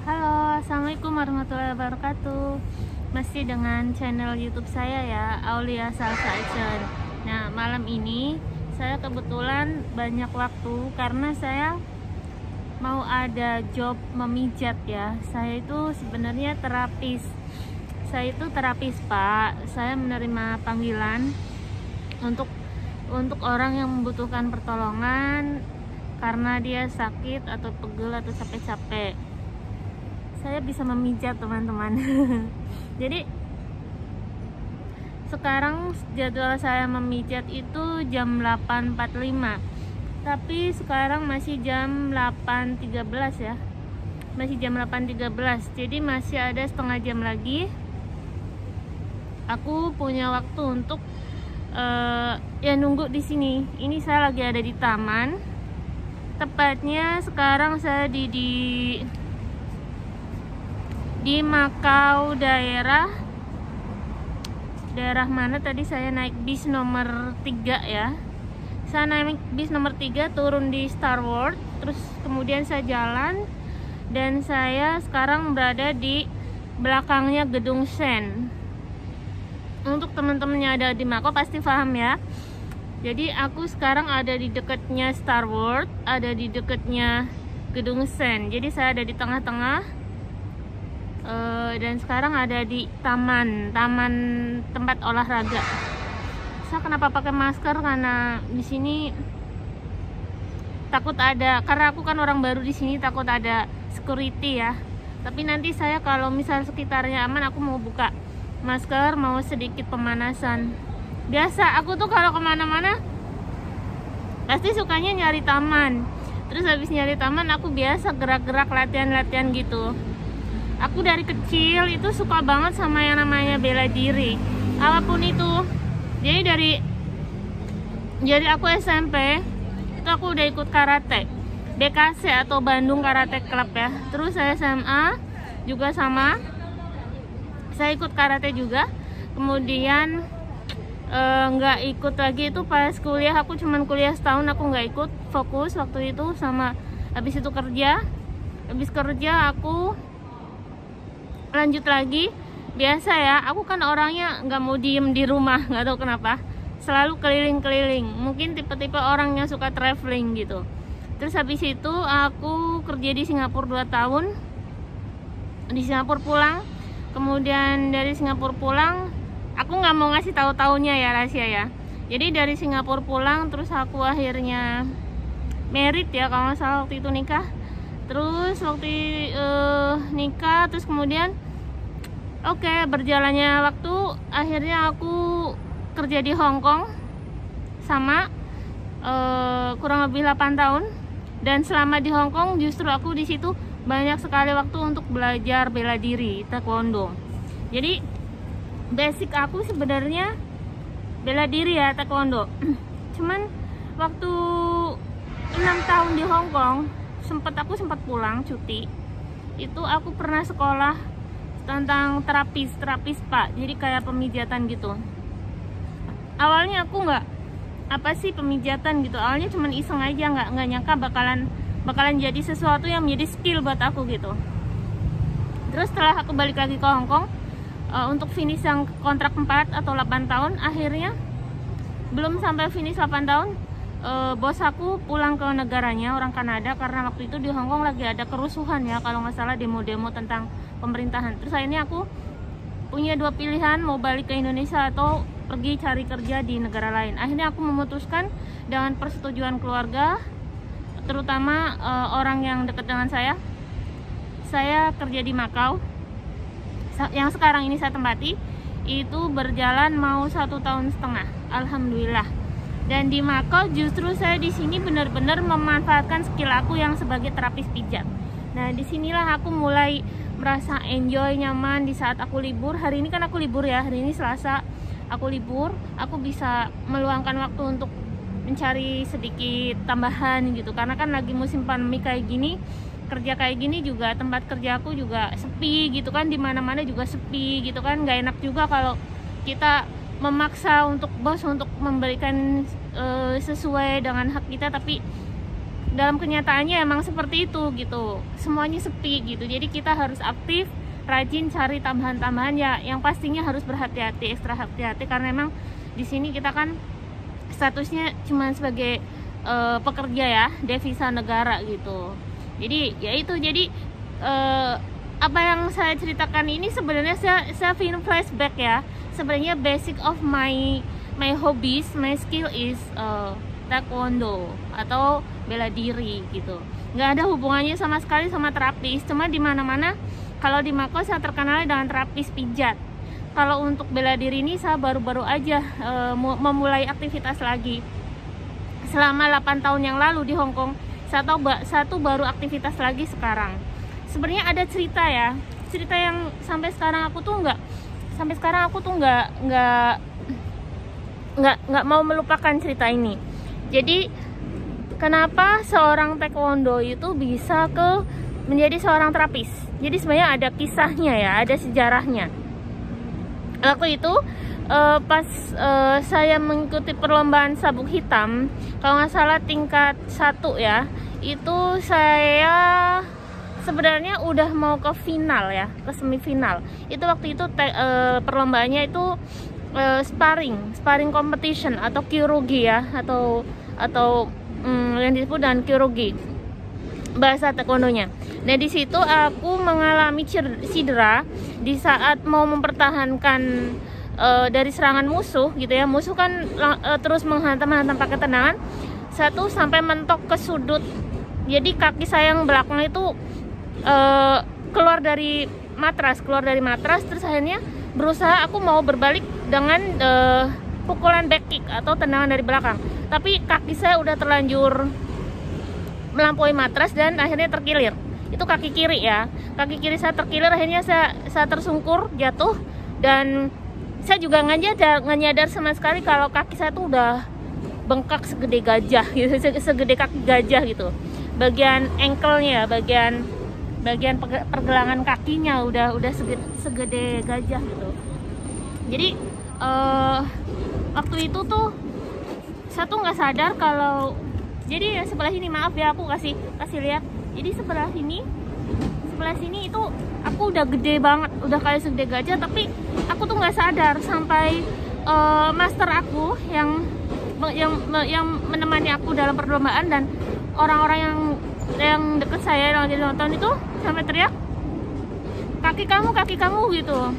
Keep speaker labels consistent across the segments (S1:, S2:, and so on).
S1: Halo, assalamualaikum warahmatullahi wabarakatuh. Masih dengan channel YouTube saya ya, Aulia Salsa Action. Nah, malam ini saya kebetulan banyak waktu karena saya mau ada job memijat ya. Saya itu sebenarnya terapis. Saya itu terapis, Pak. Saya menerima panggilan untuk orang yang membutuhkan pertolongan karena dia sakit atau pegel atau capek-capek. Saya bisa memijat, teman-teman. Jadi sekarang jadwal saya memijat itu jam 8.45, tapi sekarang masih jam 8.13 ya, masih jam 8.13. Jadi masih ada setengah jam lagi aku punya waktu untuk ya nunggu di sini. Ini saya lagi ada di taman, tepatnya sekarang saya di Makau, daerah mana tadi saya naik bis nomor 3 ya. Saya naik bis nomor 3 turun di Star World, terus kemudian saya jalan dan saya sekarang berada di belakangnya Gedung Sen. Untuk teman-teman yang ada di Makau pasti paham ya. Jadi aku sekarang ada di dekatnya Star World, ada di dekatnya Gedung Sen. Jadi saya ada di tengah-tengah. Dan sekarang ada di taman tempat olahraga. Saya kenapa pakai masker karena di sini takut ada, karena aku kan orang baru di sini, takut ada security ya. Tapi nanti saya kalau misal sekitarnya aman, aku mau buka masker, mau sedikit pemanasan. Biasa aku tuh kalau kemana-mana pasti sukanya nyari taman. Terus habis nyari taman aku biasa gerak-gerak latihan-latihan gitu. Aku dari kecil itu suka banget sama yang namanya bela diri, apapun itu. Jadi aku SMP itu aku udah ikut karate, BKC atau Bandung Karate Club ya. Terus saya SMA juga sama, saya ikut karate juga. Kemudian nggak ikut lagi itu pas kuliah, aku cuman kuliah setahun, aku nggak ikut, fokus waktu itu sama. Habis itu kerja, aku lanjut lagi. Biasa ya, aku kan orangnya nggak mau diem di rumah, nggak tahu kenapa, selalu keliling-keliling. Mungkin tipe-tipe orang yang suka traveling gitu. Terus habis itu aku kerja di Singapura 2 tahun, di Singapura pulang. Kemudian dari Singapura pulang, aku nggak mau ngasih tahu tahunnya ya, rahasia ya. Jadi dari Singapura pulang, terus aku akhirnya married ya, kalau nggak salah waktu itu nikah. Terus waktu nikah, terus kemudian berjalannya waktu, akhirnya aku kerja di Hong Kong sama kurang lebih 8 tahun. Dan selama di Hong Kong justru aku di situ banyak sekali waktu untuk belajar bela diri, taekwondo. Jadi basic aku sebenarnya bela diri ya, taekwondo. Cuman waktu 6 tahun di Hong Kong, aku sempat pulang cuti. Itu aku pernah sekolah tentang terapis Pak. Jadi kayak pemijatan gitu. Awalnya aku nggak apa sih pemijatan gitu. Awalnya cuman iseng aja, nggak nyangka bakalan jadi sesuatu yang menjadi skill buat aku gitu. Terus setelah aku balik lagi ke Hong Kong untuk finish yang kontrak 4 atau 8 tahun, akhirnya belum sampai finish 8 tahun, bos aku pulang ke negaranya, orang Kanada, karena waktu itu di Hong Kong lagi ada kerusuhan ya, kalau nggak salah demo-demo tentang pemerintahan. Terus akhirnya aku punya 2 pilihan, mau balik ke Indonesia atau pergi cari kerja di negara lain. Akhirnya aku memutuskan dengan persetujuan keluarga, terutama orang yang dekat dengan saya kerja di Makau yang sekarang ini saya tempati. Itu berjalan mau 1,5 tahun, alhamdulillah. Dan di Makau justru saya di sini benar-benar memanfaatkan skill aku yang sebagai terapis pijat. Nah, disinilah aku mulai merasa enjoy, nyaman di saat aku libur. Hari ini kan aku libur ya, hari ini Selasa, aku libur. Aku bisa meluangkan waktu untuk mencari sedikit tambahan gitu. Karena kan lagi musim pandemi kayak gini, kerja kayak gini juga, tempat kerja aku juga sepi gitu kan, di mana-mana juga sepi gitu kan. Nggak enak juga kalau kita memaksa untuk bos untuk memberikan sesuai dengan hak kita, tapi dalam kenyataannya emang seperti itu gitu, semuanya sepi gitu. Jadi kita harus aktif, rajin cari tambahan-tambahan ya, yang pastinya harus berhati-hati, ekstra hati-hati, karena emang di sini kita kan statusnya cuma sebagai pekerja ya, devisa negara gitu. Jadi ya itu, jadi apa yang saya ceritakan ini sebenarnya saya flashback ya. Sebenarnya basic of my hobbies, my skill is taekwondo atau bela diri gitu. Nggak ada hubungannya sama sekali sama terapis. Cuma di mana-mana kalau di Mako saya terkenal dengan terapis pijat. Kalau untuk bela diri ini saya baru-baru aja memulai aktivitas lagi. Selama 8 tahun yang lalu di Hong Kong, saya tuh baru aktivitas lagi sekarang. Sebenarnya ada cerita ya, cerita yang sampai sekarang aku tuh nggak mau melupakan cerita ini. Jadi kenapa seorang taekwondo itu bisa menjadi seorang terapis? Jadi sebenarnya ada kisahnya ya, ada sejarahnya. Waktu itu pas saya mengikuti perlombaan sabuk hitam, kalau nggak salah tingkat 1 ya, itu saya sebenarnya udah mau ke final ya, ke semifinal. Itu waktu itu perlombaannya itu sparring competition atau kyorugi ya, atau yang disebut dengan kyorugi bahasa taekwondonya. Nah di situ aku mengalami cedera di saat mau mempertahankan dari serangan musuh gitu ya. Musuh kan terus menghantam pakai tendangan. Satu sampai mentok ke sudut. Jadi kaki saya yang belakang itu keluar dari matras. Terus akhirnya berusaha aku mau berbalik dengan pukulan back kick atau tendangan dari belakang. Tapi kaki saya udah terlanjur melampaui matras dan akhirnya terkilir. Itu kaki kiri ya. Kaki kiri saya terkilir, akhirnya saya tersungkur, jatuh, dan saya juga nggak nyadar sama sekali kalau kaki saya tuh udah bengkak segede gajah gitu, segede kaki gajah gitu. Bagian ankle-nya, bagian pergelangan kakinya udah segede gajah gitu. Jadi waktu itu tuh saya tuh nggak sadar kalau, jadi sebelah sini, maaf ya aku kasih lihat. Jadi sebelah sini itu aku udah gede banget, udah kayak segede gajah, tapi aku tuh nggak sadar sampai master aku yang menemani aku dalam perlombaan dan orang-orang yang deket saya yang lagi nonton itu sampai teriak, kaki kamu gitu.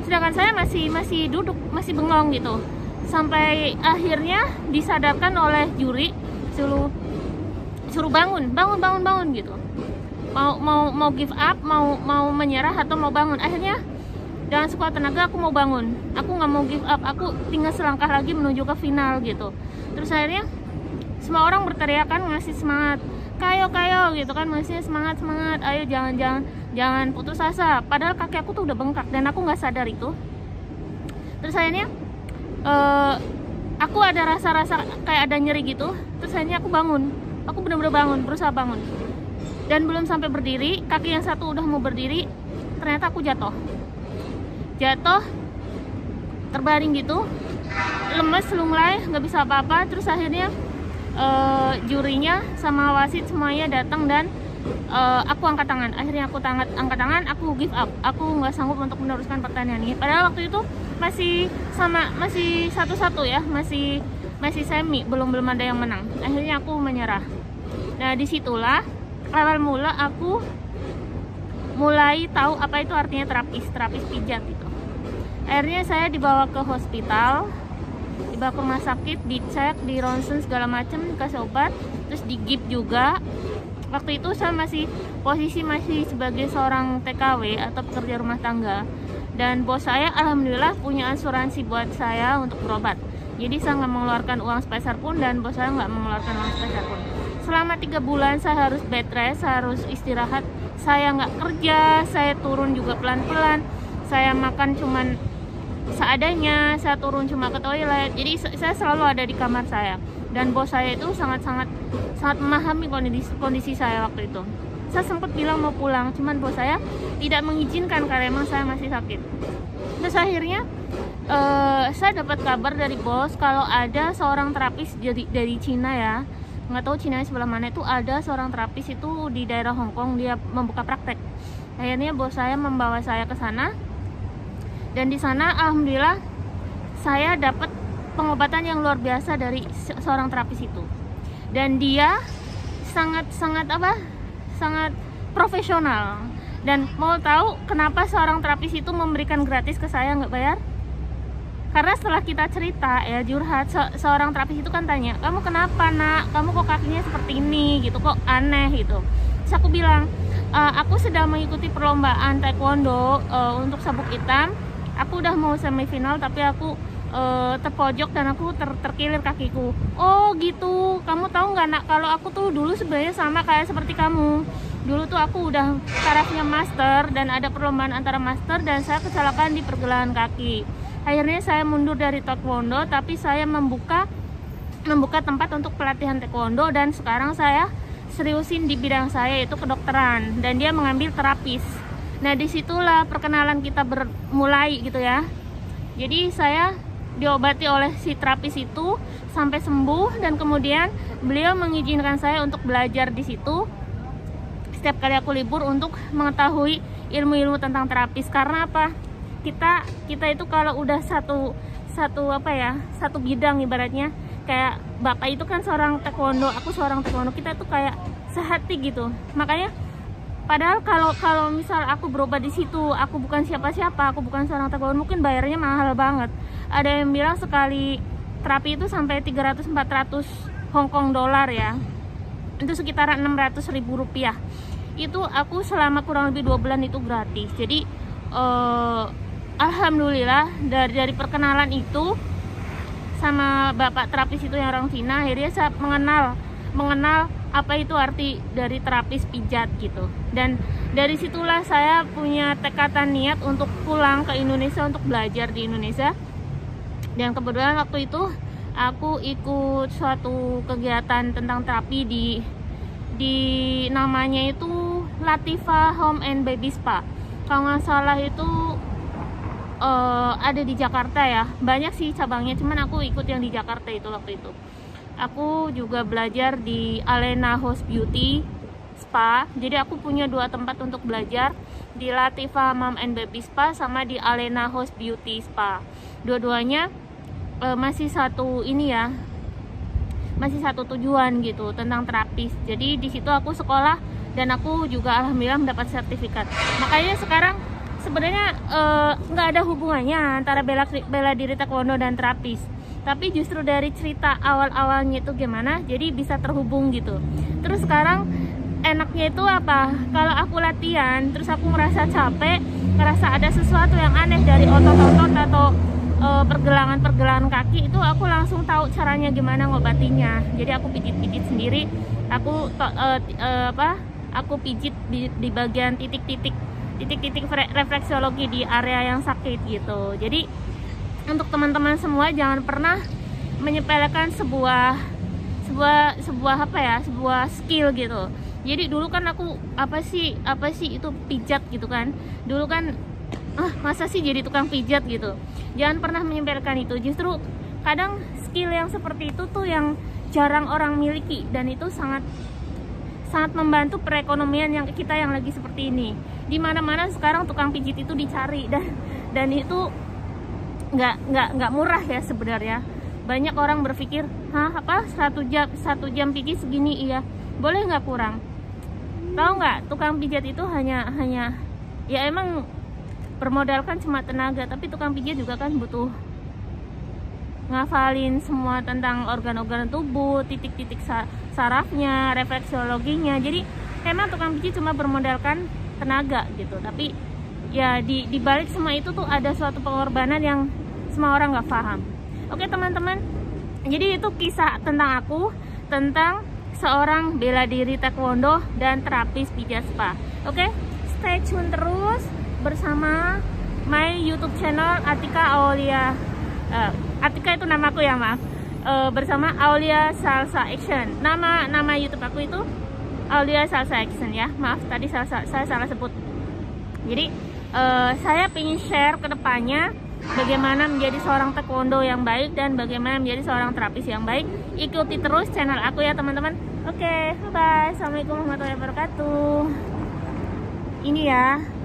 S1: Sedangkan saya masih duduk, masih bengong gitu. Sampai akhirnya disadarkan oleh juri, suruh bangun gitu. Mau give up, mau menyerah atau mau bangun. Akhirnya dengan sekuat tenaga aku mau bangun. Aku nggak mau give up, aku tinggal selangkah lagi menuju ke final gitu. Terus akhirnya semua orang berteriakan ngasih semangat, kayo gitu kan, masih semangat, ayo jangan putus asa. Padahal kaki aku tuh udah bengkak dan aku nggak sadar itu. Terus akhirnya aku ada rasa kayak ada nyeri gitu. Terus akhirnya aku bangun, aku benar-benar bangun, berusaha bangun, dan belum sampai berdiri, kaki yang satu udah mau berdiri, ternyata aku jatuh terbaring gitu, lemes, lunglai, nggak bisa apa-apa. Terus akhirnya jurinya sama wasit semuanya datang dan aku angkat tangan. Akhirnya aku angkat tangan, aku give up, aku nggak sanggup untuk meneruskan pertandingan ini. Padahal waktu itu masih 1-1 ya, masih semi, belum ada yang menang. Akhirnya aku menyerah. Nah disitulah awal mula aku mulai tahu apa itu artinya terapis pijat gitu. Akhirnya saya dibawa ke hospital, dibawa ke rumah sakit, dicek, di ronsen segala macam, dikasih obat, terus digip juga. Waktu itu saya posisi masih sebagai seorang TKW atau pekerja rumah tangga, dan bos saya alhamdulillah punya asuransi buat saya untuk berobat. Jadi saya nggak mengeluarkan uang sepeser pun dan bos saya nggak mengeluarkan uang sepeser pun. Selama 3 bulan saya harus bed rest, saya harus istirahat, saya nggak kerja, saya turun juga pelan-pelan, saya makan cuman seadanya, saya turun cuma ke toilet. Jadi saya selalu ada di kamar saya, dan bos saya itu sangat memahami kondisi saya waktu itu. Saya sempat bilang mau pulang, cuman bos saya tidak mengizinkan karena emang saya masih sakit. Terus akhirnya saya dapat kabar dari bos kalau ada seorang terapis dari Cina ya, nggak tahu Cina sebelah mana, itu ada seorang terapis itu di daerah Hong Kong, dia membuka praktek. Akhirnya bos saya membawa saya ke sana, dan di sana alhamdulillah saya dapat pengobatan yang luar biasa dari seorang terapis itu. Dan dia sangat profesional. Dan mau tahu kenapa seorang terapis itu memberikan gratis ke saya, nggak bayar? Karena setelah kita cerita ya, curhat, seorang terapis itu kan tanya, kamu kenapa nak, kamu kok kakinya seperti ini gitu, kok aneh gitu. Terus aku bilang, aku sedang mengikuti perlombaan taekwondo untuk sabuk hitam. Aku udah mau semifinal tapi aku terpojok dan aku terkilir kakiku. Oh gitu, kamu tahu nggak nak, kalau aku tuh dulu sebenarnya sama kayak seperti kamu. Dulu tuh aku udah tarafnya master dan ada perlombaan antara master, dan saya kecelakaan di pergelangan kaki. Akhirnya saya mundur dari taekwondo, tapi saya membuka tempat untuk pelatihan taekwondo, dan sekarang saya seriusin di bidang saya, yaitu kedokteran, dan dia mengambil terapis. Nah disitulah perkenalan kita bermulai gitu ya. Jadi saya diobati oleh si terapis itu sampai sembuh, dan kemudian beliau mengizinkan saya untuk belajar di situ setiap kali aku libur untuk mengetahui ilmu-ilmu tentang terapis. Karena apa? Kita itu kalau udah satu bidang, ibaratnya kayak bapak itu kan seorang taekwondo, aku seorang taekwondo, kita tuh kayak sehati gitu. Makanya padahal kalau misal aku berobat di situ, aku bukan siapa-siapa, aku bukan seorang taekwondo, mungkin bayarnya mahal banget. Ada yang bilang sekali terapi itu sampai 300-400 Hong Kong dolar ya, itu sekitaran 600.000 rupiah. Itu aku selama kurang lebih 2 bulan itu gratis. Jadi alhamdulillah dari perkenalan itu sama bapak terapis itu yang orang Cina, akhirnya saya mengenal apa itu arti dari terapis pijat gitu. Dan dari situlah saya punya tekatan niat untuk pulang ke Indonesia untuk belajar di Indonesia. Dan kebetulan waktu itu aku ikut suatu kegiatan tentang terapi di namanya itu Latifah Home and Baby Spa. Kalau nggak salah itu ada di Jakarta ya, banyak sih cabangnya, cuman aku ikut yang di Jakarta itu waktu itu. Aku juga belajar di Alena House Beauty Spa, jadi aku punya 2 tempat untuk belajar, di Latifah Mom and Baby Spa sama di Alena House Beauty Spa. Dua-duanya masih satu ini ya, masih satu tujuan gitu tentang terapis. Jadi di situ aku sekolah dan aku juga alhamdulillah mendapat sertifikat. Makanya sekarang sebenarnya nggak ada hubungannya antara bela diri taekwondo dan terapis, tapi justru dari cerita awal-awalnya itu gimana, jadi bisa terhubung gitu. Terus sekarang enaknya itu apa? Kalau aku latihan, terus aku merasa capek, merasa ada sesuatu yang aneh dari otot-otot atau pergelangan kaki, itu aku langsung tahu caranya gimana ngobatinya. Jadi aku pijit-pijit sendiri, aku pijit di bagian titik-titik refleksiologi di area yang sakit gitu. Jadi untuk teman-teman semua jangan pernah menyepelekan sebuah skill gitu. Jadi dulu kan aku apa sih itu pijat gitu kan. Dulu kan masa sih jadi tukang pijat gitu. Jangan pernah menyepelekan itu. Justru kadang skill yang seperti itu tuh yang jarang orang miliki, dan itu sangat membantu perekonomian yang kita yang lagi seperti ini. Di mana-mana sekarang tukang pijit itu dicari, dan itu nggak murah ya sebenarnya. Banyak orang berpikir, satu jam pijit segini, iya boleh nggak kurang? Tahu nggak, tukang pijat itu hanya ya emang bermodalkan cuma tenaga, tapi tukang pijat juga kan butuh ngafalin semua tentang organ-organ tubuh, titik-titik sarafnya, refleksiologinya. Jadi emang tukang pijit cuma bermodalkan tenaga gitu, tapi ya di balik semua itu tuh ada suatu pengorbanan yang semua orang nggak paham. Oke teman-teman, jadi itu kisah tentang aku, tentang seorang bela diri taekwondo dan terapis pijat spa. Oke, stay tune terus bersama my YouTube channel Atika Aulia. Atika itu namaku ya, maaf. Bersama Aulia Salsa Action. Nama YouTube aku itu Aulia Salsa Action ya. Maaf tadi saya salah sebut. Jadi saya pengen share ke depannya bagaimana menjadi seorang taekwondo yang baik dan bagaimana menjadi seorang terapis yang baik. Ikuti terus channel aku ya teman-teman. Oke, bye. Assalamualaikum warahmatullahi wabarakatuh. Ini ya